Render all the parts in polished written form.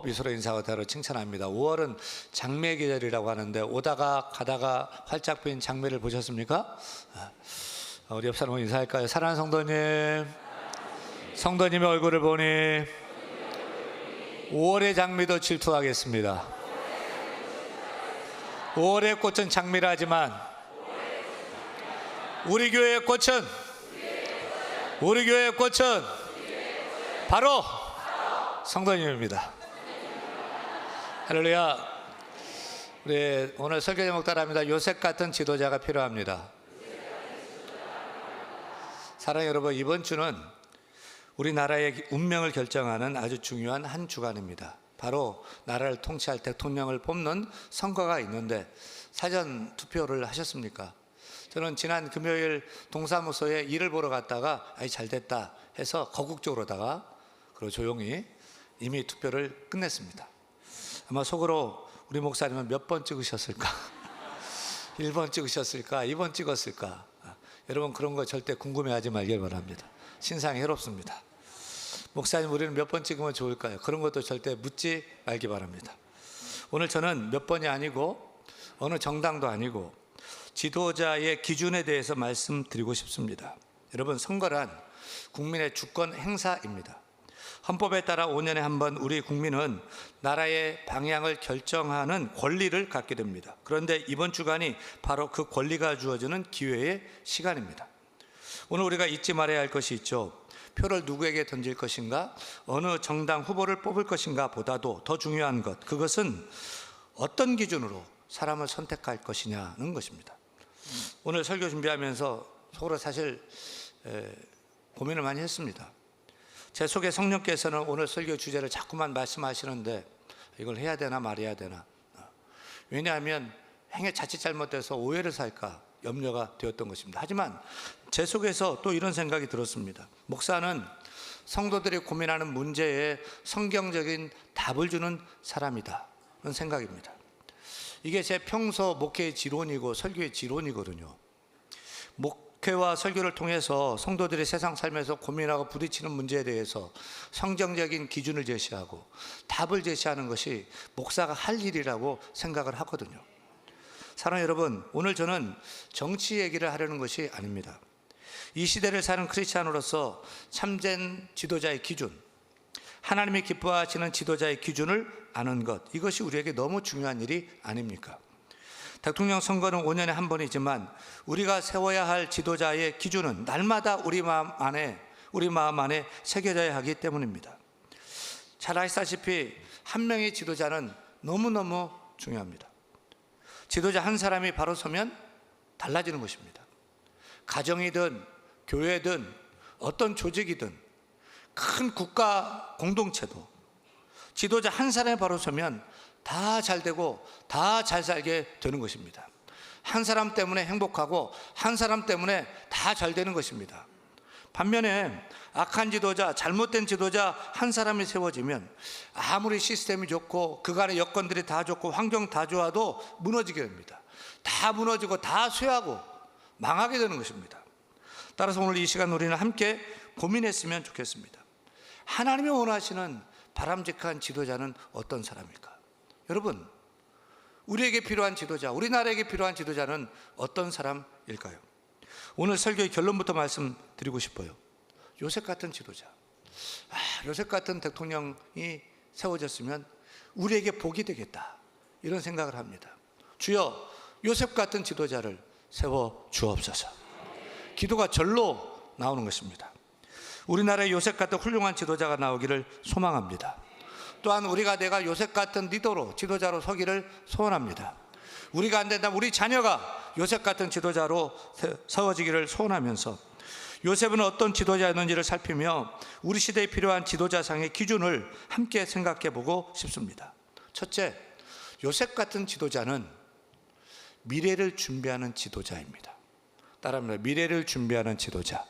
미소로 인사하고 대로 칭찬합니다. 5월은 장미 계절이라고 하는데 오다가 가다가 활짝 핀 장미를 보셨습니까? 우리 옆 사람 인사할까요? 사랑하는 성도님, 성도님의 얼굴을 보니 5월의 장미도 질투하겠습니다. 5월의 꽃은 장미라 하지만 우리 교회의 꽃은 바로 성도님입니다. 할렐루야. 우리 오늘 설교 제목 따라합니다. 요셉 같은 지도자가 필요합니다. 사랑하는 여러분, 이번 주는 우리나라의 운명을 결정하는 아주 중요한 한 주간입니다. 바로 나라를 통치할 대통령을 뽑는 선거가 있는데 사전 투표를 하셨습니까? 저는 지난 금요일 동사무소에 일을 보러 갔다가 잘 됐다 해서 거국적으로다가 그리고 조용히 이미 투표를 끝냈습니다. 아마 속으로 우리 목사님은 몇 번 찍으셨을까? 1번 찍으셨을까? 2번 찍었을까? 여러분, 그런 거 절대 궁금해하지 말길 바랍니다. 신상이 해롭습니다. 목사님, 우리는 몇 번 찍으면 좋을까요? 그런 것도 절대 묻지 말기 바랍니다. 오늘 저는 몇 번이 아니고 어느 정당도 아니고 지도자의 기준에 대해서 말씀드리고 싶습니다. 여러분, 선거란 국민의 주권 행사입니다. 헌법에 따라 5년에 한 번 우리 국민은 나라의 방향을 결정하는 권리를 갖게 됩니다. 그런데 이번 주간이 바로 그 권리가 주어지는 기회의 시간입니다. 오늘 우리가 잊지 말아야 할 것이 있죠. 표를 누구에게 던질 것인가, 어느 정당 후보를 뽑을 것인가 보다도 더 중요한 것, 그것은 어떤 기준으로 사람을 선택할 것이냐는 것입니다. 오늘 설교 준비하면서 속으로 사실 고민을 많이 했습니다. 제 속에 성령께서는 오늘 설교 주제를 자꾸만 말씀하시는데 이걸 해야 되나 말해야 되나. 왜냐하면 행에 자칫 잘못돼서 오해를 살까 염려가 되었던 것입니다. 하지만 제 속에서 또 이런 생각이 들었습니다. 목사는 성도들이 고민하는 문제에 성경적인 답을 주는 사람이다, 그런 생각입니다. 이게 제 평소 목회의 지론이고 설교의 지론이거든요. 목회와 설교를 통해서 성도들이 세상 삶에서 고민하고 부딪히는 문제에 대해서 성경적인 기준을 제시하고 답을 제시하는 것이 목사가 할 일이라고 생각을 하거든요. 사랑하는 여러분, 오늘 저는 정치 얘기를 하려는 것이 아닙니다. 이 시대를 사는 크리스찬으로서 참된 지도자의 기준, 하나님이 기뻐하시는 지도자의 기준을 아는 것, 이것이 우리에게 너무 중요한 일이 아닙니까? 대통령 선거는 5년에 한 번이지만 우리가 세워야 할 지도자의 기준은 날마다 우리 마음 안에 새겨져야 하기 때문입니다. 잘 아시다시피 한 명의 지도자는 너무너무 중요합니다. 지도자 한 사람이 바로 서면 달라지는 것입니다. 가정이든 교회든 어떤 조직이든 큰 국가 공동체도 지도자 한 사람이 바로 서면 다 잘 되고 다 잘 살게 되는 것입니다. 한 사람 때문에 행복하고 한 사람 때문에 다 잘 되는 것입니다. 반면에 악한 지도자, 잘못된 지도자 한 사람이 세워지면 아무리 시스템이 좋고 그간의 여건들이 다 좋고 환경 다 좋아도 무너지게 됩니다. 다 무너지고 다 쇠하고 망하게 되는 것입니다. 따라서 오늘 이 시간 우리는 함께 고민했으면 좋겠습니다. 하나님이 원하시는 바람직한 지도자는 어떤 사람일까? 여러분, 우리에게 필요한 지도자, 우리나라에게 필요한 지도자는 어떤 사람일까요? 오늘 설교의 결론부터 말씀드리고 싶어요. 요셉 같은 지도자, 요셉 같은 대통령이 세워졌으면 우리에게 복이 되겠다, 이런 생각을 합니다. 주여, 요셉 같은 지도자를 세워 주옵소서. 기도가 절로 나오는 것입니다. 우리나라에 요셉 같은 훌륭한 지도자가 나오기를 소망합니다. 또한 내가 요셉 같은 리더로, 지도자로 서기를 소원합니다. 우리가 안 된다면 우리 자녀가 요셉 같은 지도자로 세워지기를 소원하면서 요셉은 어떤 지도자였는지를 살피며 우리 시대에 필요한 지도자상의 기준을 함께 생각해 보고 싶습니다. 첫째, 요셉 같은 지도자는 미래를 준비하는 지도자입니다. 따라합니다. 미래를 준비하는 지도자.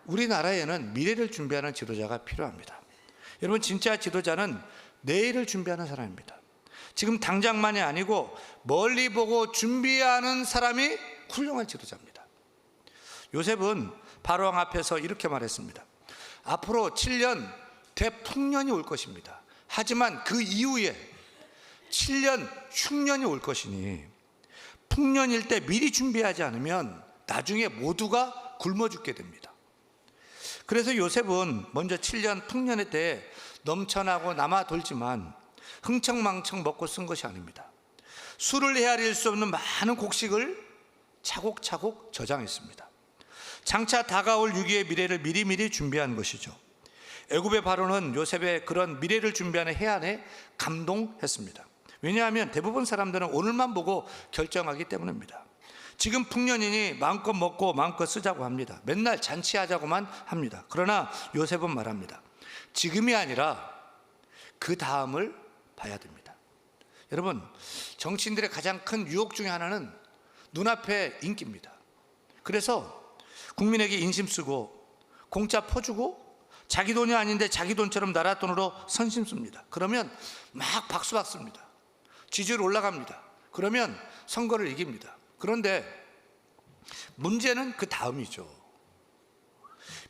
우리나라에는 미래를 준비하는 지도자가 필요합니다. 여러분, 진짜 지도자는 내일을 준비하는 사람입니다. 지금 당장만이 아니고 멀리 보고 준비하는 사람이 훌륭한 지도자입니다. 요셉은 바로왕 앞에서 이렇게 말했습니다. 앞으로 7년 대풍년이 올 것입니다. 하지만 그 이후에 7년 흉년이 올 것이니 풍년일 때 미리 준비하지 않으면 나중에 모두가 굶어 죽게 됩니다. 그래서 요셉은 먼저 7년 풍년의 때에 넘쳐나고 남아 돌지만 흥청망청 먹고 쓴 것이 아닙니다. 수를 헤아릴 수 없는 많은 곡식을 차곡차곡 저장했습니다. 장차 다가올 위기의 미래를 미리미리 준비한 것이죠. 애굽의 바로는 요셉의 그런 미래를 준비하는 해안에 감동했습니다. 왜냐하면 대부분 사람들은 오늘만 보고 결정하기 때문입니다. 지금 풍년이니 마음껏 먹고 마음껏 쓰자고 합니다. 맨날 잔치하자고만 합니다. 그러나 요셉은 말합니다. 지금이 아니라 그 다음을 봐야 됩니다. 여러분, 정치인들의 가장 큰 유혹 중에 하나는 눈앞의 인기입니다. 그래서 국민에게 인심 쓰고 공짜 퍼주고 자기 돈이 아닌데 자기 돈처럼 나라 돈으로 선심 씁니다. 그러면 막 박수 받습니다. 지지율 올라갑니다. 그러면 선거를 이깁니다. 그런데 문제는 그 다음이죠.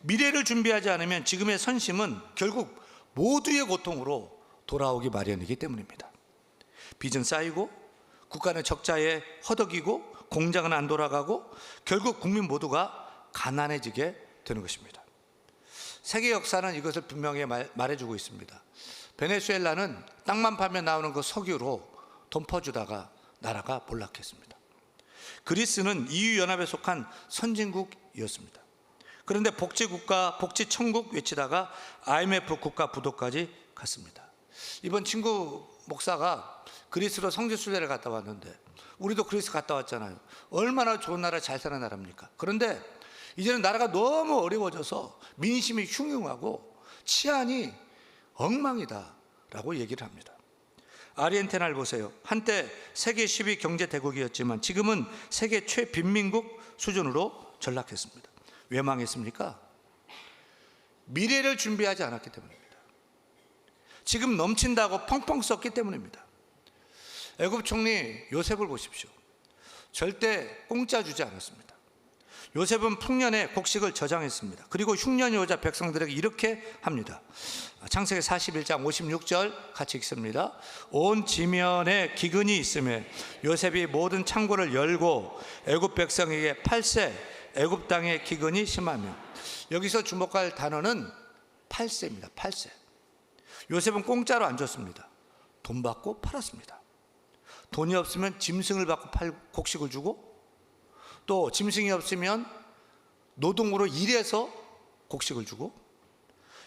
미래를 준비하지 않으면 지금의 선심은 결국 모두의 고통으로 돌아오기 마련이기 때문입니다. 빚은 쌓이고 국가는 적자에 허덕이고 공장은 안 돌아가고 결국 국민 모두가 가난해지게 되는 것입니다. 세계 역사는 이것을 분명히 말해주고 있습니다. 베네수엘라는 땅만 파면 나오는 그 석유로 돈 퍼주다가 나라가 몰락했습니다. 그리스는 EU 연합에 속한 선진국이었습니다. 그런데 복지국가, 복지천국 외치다가 IMF 국가 부도까지 갔습니다. 이번 친구 목사가 그리스로 성지순례를 갔다 왔는데 우리도 그리스 갔다 왔잖아요. 얼마나 좋은 나라, 잘 사는 나라입니까? 그런데 이제는 나라가 너무 어려워져서 민심이 흉흉하고 치안이 엉망이다라고 얘기를 합니다. 아르헨티나를 보세요. 한때 세계 10위 경제 대국이었지만 지금은 세계 최빈민국 수준으로 전락했습니다. 왜 망했습니까? 미래를 준비하지 않았기 때문입니다. 지금 넘친다고 펑펑 썼기 때문입니다. 애굽 총리 요셉을 보십시오. 절대 공짜 주지 않았습니다. 요셉은 풍년에 곡식을 저장했습니다. 그리고 흉년이 오자 백성들에게 이렇게 합니다. 창세기 41장 56절 같이 읽습니다. 온 지면에 기근이 있음에 요셉이 모든 창고를 열고 애굽 백성에게 팔세 애굽 땅에 기근이 심하며, 여기서 주목할 단어는 팔세입니다. 팔세. 요셉은 공짜로 안 줬습니다. 돈 받고 팔았습니다. 돈이 없으면 짐승을 받고 곡식을 주고, 또 짐승이 없으면 노동으로 일해서 곡식을 주고,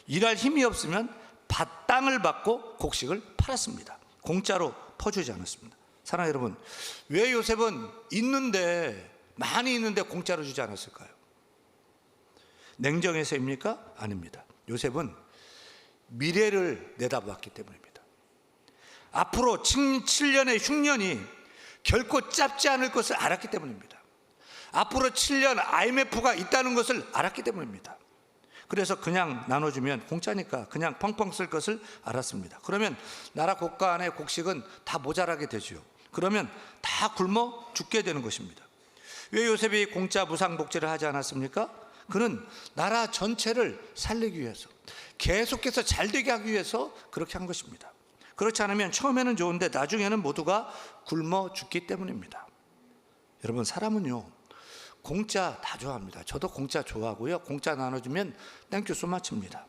일할 힘이 없으면 밭땅을 받고 곡식을 팔았습니다. 공짜로 퍼주지 않았습니다. 사랑하는 여러분, 왜 요셉은 많이 있는데 공짜로 주지 않았을까요? 냉정해서입니까? 아닙니다. 요셉은 미래를 내다봤기 때문입니다. 앞으로 7년의 흉년이 결코 짧지 않을 것을 알았기 때문입니다. 앞으로 7년 IMF가 있다는 것을 알았기 때문입니다. 그래서 그냥 나눠주면 공짜니까 그냥 펑펑 쓸 것을 알았습니다. 그러면 나라 국가 안의 곡식은 다 모자라게 되죠. 그러면 다 굶어 죽게 되는 것입니다. 왜 요셉이 공짜 무상복지를 하지 않았습니까? 그는 나라 전체를 살리기 위해서, 계속해서 잘되게 하기 위해서 그렇게 한 것입니다. 그렇지 않으면 처음에는 좋은데 나중에는 모두가 굶어 죽기 때문입니다. 여러분, 사람은요, 공짜 다 좋아합니다. 저도 공짜 좋아하고요. 공짜 나눠주면 땡큐 소마치입니다.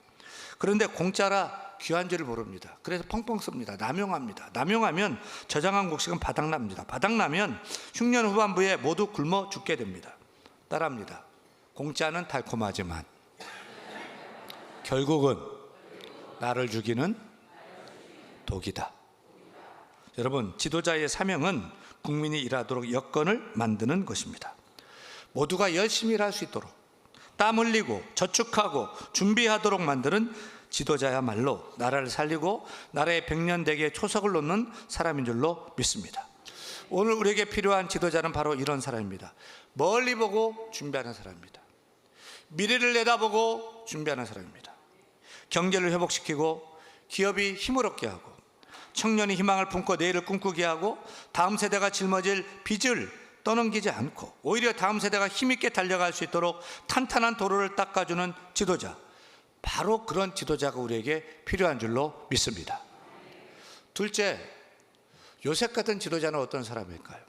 그런데 공짜라 귀한 줄 모릅니다. 그래서 펑펑 씁니다. 남용합니다. 남용하면 저장한 곡식은 바닥납니다. 바닥나면 흉년 후반부에 모두 굶어 죽게 됩니다. 따라합니다. 공짜는 달콤하지만 결국은 나를 죽이는 독이다. 여러분, 지도자의 사명은 국민이 일하도록 여건을 만드는 것입니다. 모두가 열심히 일할 수 있도록 땀 흘리고 저축하고 준비하도록 만드는 지도자야말로 나라를 살리고 나라의 백년대계에 초석을 놓는 사람인 줄로 믿습니다. 오늘 우리에게 필요한 지도자는 바로 이런 사람입니다. 멀리 보고 준비하는 사람입니다. 미래를 내다보고 준비하는 사람입니다. 경제를 회복시키고 기업이 힘을 얻게 하고 청년이 희망을 품고 내일을 꿈꾸게 하고 다음 세대가 짊어질 빚을 떠넘기지 않고 오히려 다음 세대가 힘있게 달려갈 수 있도록 탄탄한 도로를 닦아주는 지도자, 바로 그런 지도자가 우리에게 필요한 줄로 믿습니다. 둘째, 요셉 같은 지도자는 어떤 사람일까요?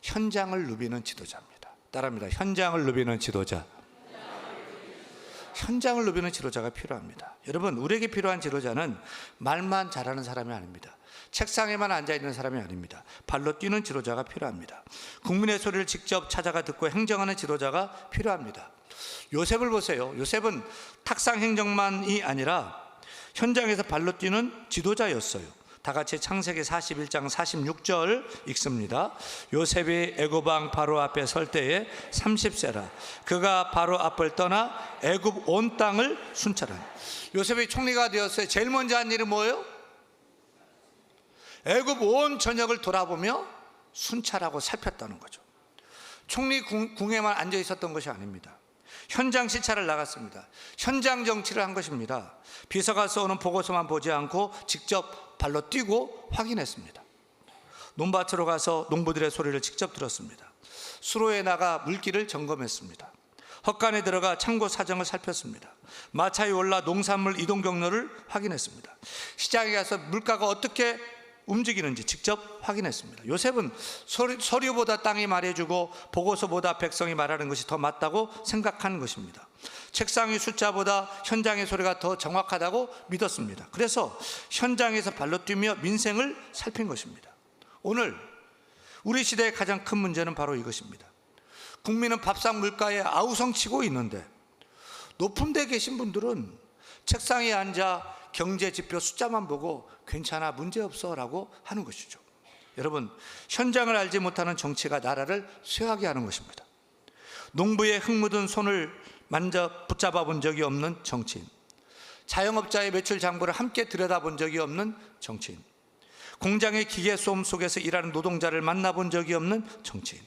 현장을 누비는 지도자입니다. 따라합니다. 현장을 누비는 지도자. 현장을 누비는 지도자가 필요합니다. 여러분, 우리에게 필요한 지도자는 말만 잘하는 사람이 아닙니다. 책상에만 앉아있는 사람이 아닙니다. 발로 뛰는 지도자가 필요합니다. 국민의 소리를 직접 찾아가 듣고 행정하는 지도자가 필요합니다. 요셉을 보세요. 요셉은 탁상 행정만이 아니라 현장에서 발로 뛰는 지도자였어요. 다 같이 창세기 41장 46절 읽습니다. 요셉이 애굽 왕 바로 앞에 설 때에 30세라. 그가 바로 앞을 떠나 애굽 온 땅을 순찰하니. 요셉이 총리가 되었어요. 제일 먼저 한 일이 뭐예요? 애굽 온 전역을 돌아보며 순찰하고 살폈다는 거죠. 총리 궁에만 앉아 있었던 것이 아닙니다. 현장 시찰을 나갔습니다. 현장 정치를 한 것입니다. 비서가 써오는 보고서만 보지 않고 직접 발로 뛰고 확인했습니다. 논밭으로 가서 농부들의 소리를 직접 들었습니다. 수로에 나가 물길을 점검했습니다. 헛간에 들어가 창고 사정을 살폈습니다. 마차에 올라 농산물 이동 경로를 확인했습니다. 시장에 가서 물가가 어떻게 움직이는지 직접 확인했습니다. 요셉은 서류보다 땅이 말해주고 보고서보다 백성이 말하는 것이 더 맞다고 생각한 것입니다. 책상의 숫자보다 현장의 소리가 더 정확하다고 믿었습니다. 그래서 현장에서 발로 뛰며 민생을 살핀 것입니다. 오늘 우리 시대의 가장 큰 문제는 바로 이것입니다. 국민은 밥상 물가에 아우성치고 있는데 높은 데 계신 분들은 책상에 앉아 경제 지표 숫자만 보고 괜찮아, 문제없어 라고 하는 것이죠. 여러분, 현장을 알지 못하는 정치가 나라를 쇠하게 하는 것입니다. 농부의 흙 묻은 손을 붙잡아 본 적이 없는 정치인, 자영업자의 매출 장부를 함께 들여다본 적이 없는 정치인, 공장의 기계 소음 속에서 일하는 노동자를 만나본 적이 없는 정치인,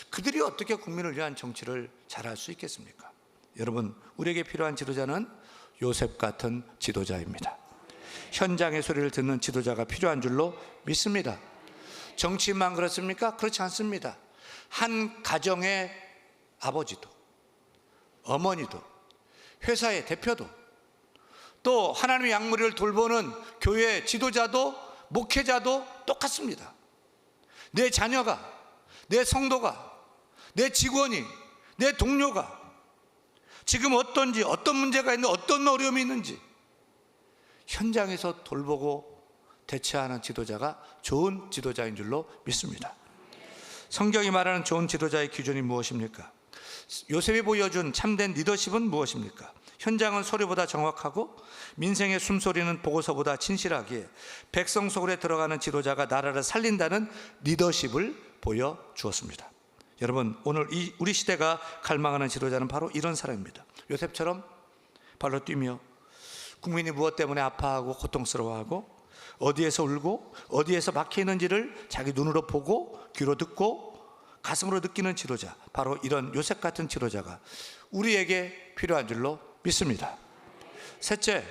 그들이 어떻게 국민을 위한 정치를 잘할 수 있겠습니까? 여러분, 우리에게 필요한 지도자는 요셉 같은 지도자입니다. 현장의 소리를 듣는 지도자가 필요한 줄로 믿습니다. 정치인만 그렇습니까? 그렇지 않습니다. 한 가정의 아버지도, 어머니도, 회사의 대표도, 또 하나님의 양무리를 돌보는 교회 지도자도, 목회자도 똑같습니다. 내 자녀가, 내 성도가, 내 직원이, 내 동료가 지금 어떤지, 어떤 문제가 있는지, 어떤 어려움이 있는지 현장에서 돌보고 대처하는 지도자가 좋은 지도자인 줄로 믿습니다. 성경이 말하는 좋은 지도자의 기준이 무엇입니까? 요셉이 보여준 참된 리더십은 무엇입니까? 현장은 소리보다 정확하고 민생의 숨소리는 보고서보다 진실하기에 백성 속으로 들어가는 지도자가 나라를 살린다는 리더십을 보여주었습니다. 여러분, 오늘 우리 시대가 갈망하는 지도자는 바로 이런 사람입니다. 요셉처럼 발로 뛰며 국민이 무엇 때문에 아파하고 고통스러워하고 어디에서 울고 어디에서 막혀 있는지를 자기 눈으로 보고 귀로 듣고 가슴으로 느끼는 지도자, 바로 이런 요셉 같은 지도자가 우리에게 필요한 줄로 믿습니다. 셋째,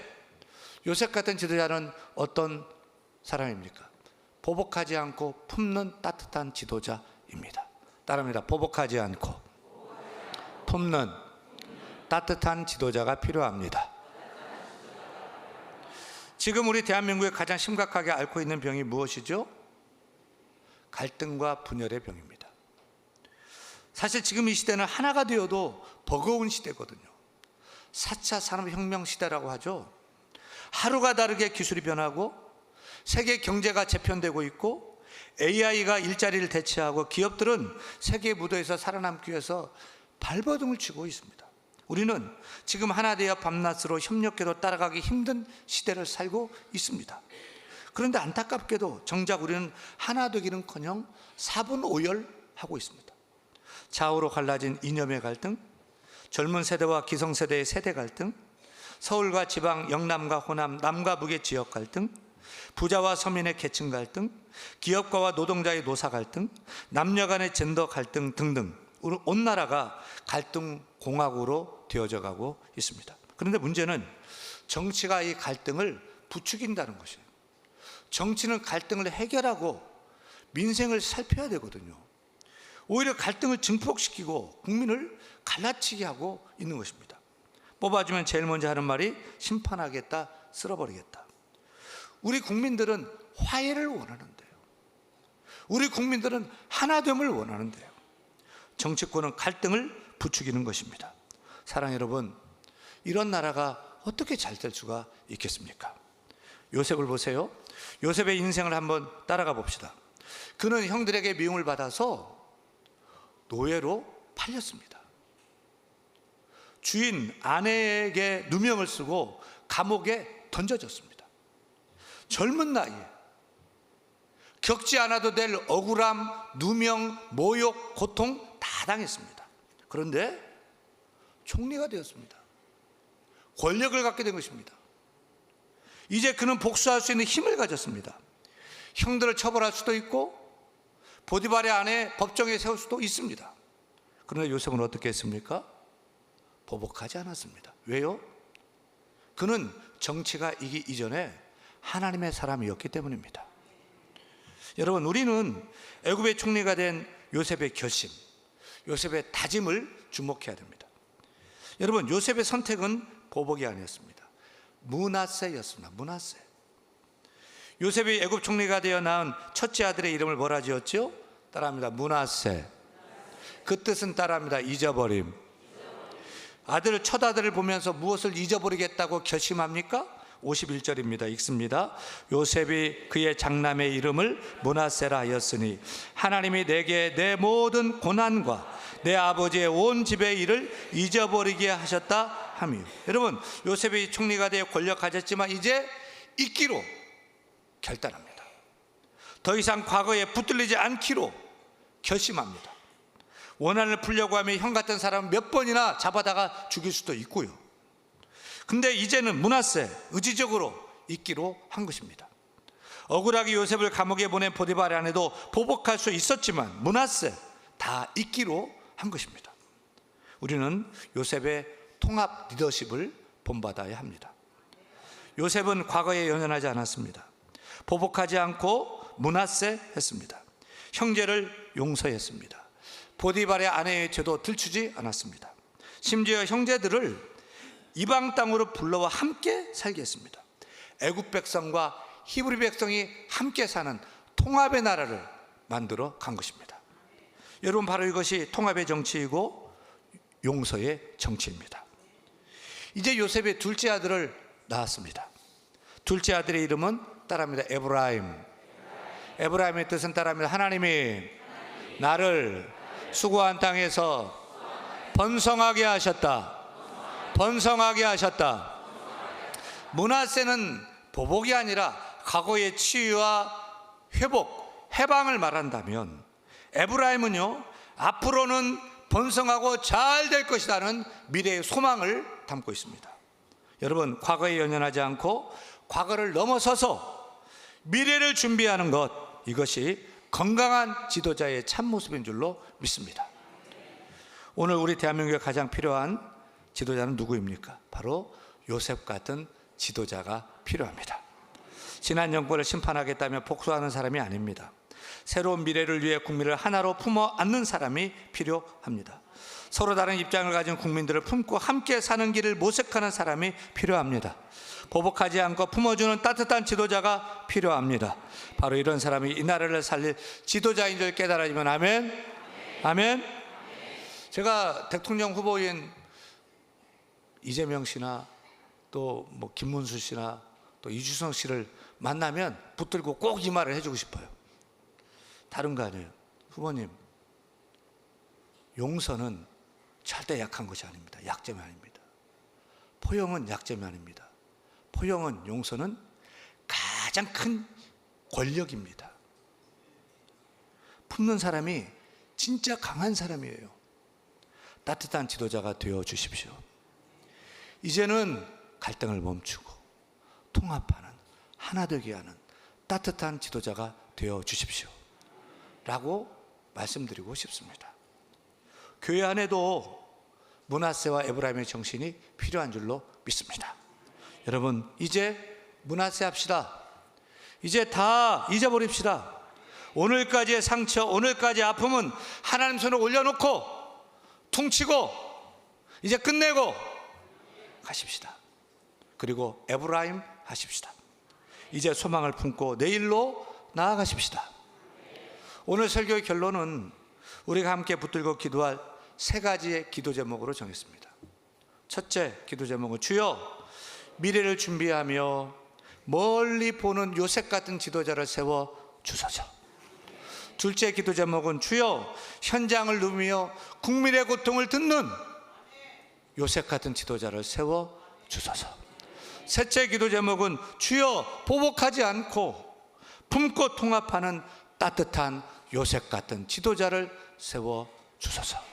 요셉 같은 지도자는 어떤 사람입니까? 보복하지 않고 품는 따뜻한 지도자입니다. 따릅니다. 보복하지 않고 품는 따뜻한 지도자가 필요합니다. 지금 우리 대한민국에 가장 심각하게 앓고 있는 병이 무엇이죠? 갈등과 분열의 병입니다. 사실 지금 이 시대는 하나가 되어도 버거운 시대거든요. 4차 산업혁명 시대라고 하죠. 하루가 다르게 기술이 변하고 세계 경제가 재편되고 있고 AI가 일자리를 대체하고 기업들은 세계 무대에서 살아남기 위해서 발버둥을 치고 있습니다. 우리는 지금 하나 되어 밤낮으로 협력해도 따라가기 힘든 시대를 살고 있습니다. 그런데 안타깝게도 정작 우리는 하나 되기는커녕 사분오열하고 있습니다. 좌우로 갈라진 이념의 갈등, 젊은 세대와 기성세대의 세대 갈등, 서울과 지방, 영남과 호남, 남과 북의 지역 갈등, 부자와 서민의 계층 갈등, 기업가와 노동자의 노사 갈등, 남녀 간의 젠더 갈등 등등 온 나라가 갈등 공화국으로 되어져 가고 있습니다. 그런데 문제는 정치가 이 갈등을 부추긴다는 것이에요. 정치는 갈등을 해결하고 민생을 살펴야 되거든요. 오히려 갈등을 증폭시키고 국민을 갈라치게 하고 있는 것입니다. 뽑아주면 제일 먼저 하는 말이 심판하겠다, 쓸어버리겠다. 우리 국민들은 화해를 원하는데요. 우리 국민들은 하나됨을 원하는데요. 정치권은 갈등을 부추기는 것입니다. 사랑하는 여러분, 이런 나라가 어떻게 잘 될 수가 있겠습니까? 요셉을 보세요. 요셉의 인생을 한번 따라가 봅시다. 그는 형들에게 미움을 받아서 노예로 팔렸습니다. 주인 아내에게 누명을 쓰고 감옥에 던져졌습니다. 젊은 나이에 겪지 않아도 될 억울함, 누명, 모욕, 고통 다 당했습니다. 그런데 총리가 되었습니다. 권력을 갖게 된 것입니다. 이제 그는 복수할 수 있는 힘을 가졌습니다. 형들을 처벌할 수도 있고 보디발의 아내 법정에 세울 수도 있습니다. 그런데 요셉은 어떻게 했습니까? 보복하지 않았습니다. 왜요? 그는 정치가 이기 이전에 하나님의 사람이었기 때문입니다. 여러분, 우리는 애굽의 총리가 된 요셉의 결심, 요셉의 다짐을 주목해야 됩니다. 여러분, 요셉의 선택은 보복이 아니었습니다. 므낫세였습니다. 므낫세. 요셉이 애굽 총리가 되어 낳은 첫째 아들의 이름을 뭐라 지었죠? 따라합니다. 므낫세. 그 뜻은 따라합니다. 잊어버림. 첫 아들을 보면서 무엇을 잊어버리겠다고 결심합니까? 51절입니다. 읽습니다. 요셉이 그의 장남의 이름을 므낫세라 하였으니 하나님이 내게 내 모든 고난과 내 아버지의 온 집의 일을 잊어버리게 하셨다 하며. 여러분, 요셉이 총리가 되어 권력 가졌지만 이제 잊기로 결단합니다. 더 이상 과거에 붙들리지 않기로 결심합니다. 원한을 풀려고 하면 형 같은 사람 몇 번이나 잡아다가 죽일 수도 있고요. 근데 이제는 므낫세, 의지적으로 잊기로 한 것입니다. 억울하게 요셉을 감옥에 보낸 보디발의 아내도 보복할 수 있었지만 므낫세, 다 잊기로 한 것입니다. 우리는 요셉의 통합 리더십을 본받아야 합니다. 요셉은 과거에 연연하지 않았습니다. 보복하지 않고 므낫세 했습니다. 형제를 용서했습니다. 보디발의 아내의 죄도 들추지 않았습니다. 심지어 형제들을 이방 땅으로 불러와 함께 살게 했습니다. 애굽 백성과 히브리 백성이 함께 사는 통합의 나라를 만들어 간 것입니다. 여러분, 바로 이것이 통합의 정치이고 용서의 정치입니다. 이제 요셉의 둘째 아들을 낳았습니다. 둘째 아들의 이름은 따라합니다. 에브라임. 에브라임의 뜻은 따라합니다. 하나님이 나를 수고한 땅에서 번성하게 하셨다. 번성하게 하셨다. 므낫세는 보복이 아니라 과거의 치유와 회복, 해방을 말한다면 에브라임은요, 앞으로는 번성하고 잘 될 것이라는 미래의 소망을 담고 있습니다. 여러분, 과거에 연연하지 않고 과거를 넘어서서 미래를 준비하는 것, 이것이 건강한 지도자의 참모습인 줄로 믿습니다. 오늘 우리 대한민국에 가장 필요한 지도자는 누구입니까? 바로 요셉 같은 지도자가 필요합니다. 지난 정권을 심판하겠다며 복수하는 사람이 아닙니다. 새로운 미래를 위해 국민을 하나로 품어 안는 사람이 필요합니다. 서로 다른 입장을 가진 국민들을 품고 함께 사는 길을 모색하는 사람이 필요합니다. 보복하지 않고 품어주는 따뜻한 지도자가 필요합니다. 바로 이런 사람이 이 나라를 살릴 지도자인 줄 깨달아지면 아멘. 아멘. 제가 대통령 후보인 이재명 씨나 또 뭐 김문수 씨나 또 이주성 씨를 만나면 붙들고 꼭 이 말을 해주고 싶어요. 다른 거 아니에요. 후보님, 용서는 절대 약한 것이 아닙니다. 약점이 아닙니다. 포용은 약점이 아닙니다. 포용은, 용서는 가장 큰 권력입니다. 품는 사람이 진짜 강한 사람이에요. 따뜻한 지도자가 되어 주십시오. 이제는 갈등을 멈추고 통합하는, 하나 되게 하는 따뜻한 지도자가 되어 주십시오 라고 말씀드리고 싶습니다. 교회 안에도 므낫세와 에브라임의 정신이 필요한 줄로 믿습니다. 여러분, 이제 므낫세 합시다. 이제 다 잊어버립시다. 오늘까지의 상처, 오늘까지의 아픔은 하나님 손에 올려놓고 퉁치고 이제 끝내고 가십시다. 그리고 에브라임 하십시다. 이제 소망을 품고 내일로 나아가십시다. 오늘 설교의 결론은 우리가 함께 붙들고 기도할 세 가지의 기도 제목으로 정했습니다. 첫째 기도 제목은 주여 미래를 준비하며 멀리 보는 요셉 같은 지도자를 세워 주소서. 둘째 기도 제목은 주여 현장을 누비며 국민의 고통을 듣는 요셉 같은 지도자를 세워 주소서. 셋째 기도 제목은 주여 보복하지 않고 품고 통합하는 따뜻한 요셉 같은 지도자를 세워 주소서.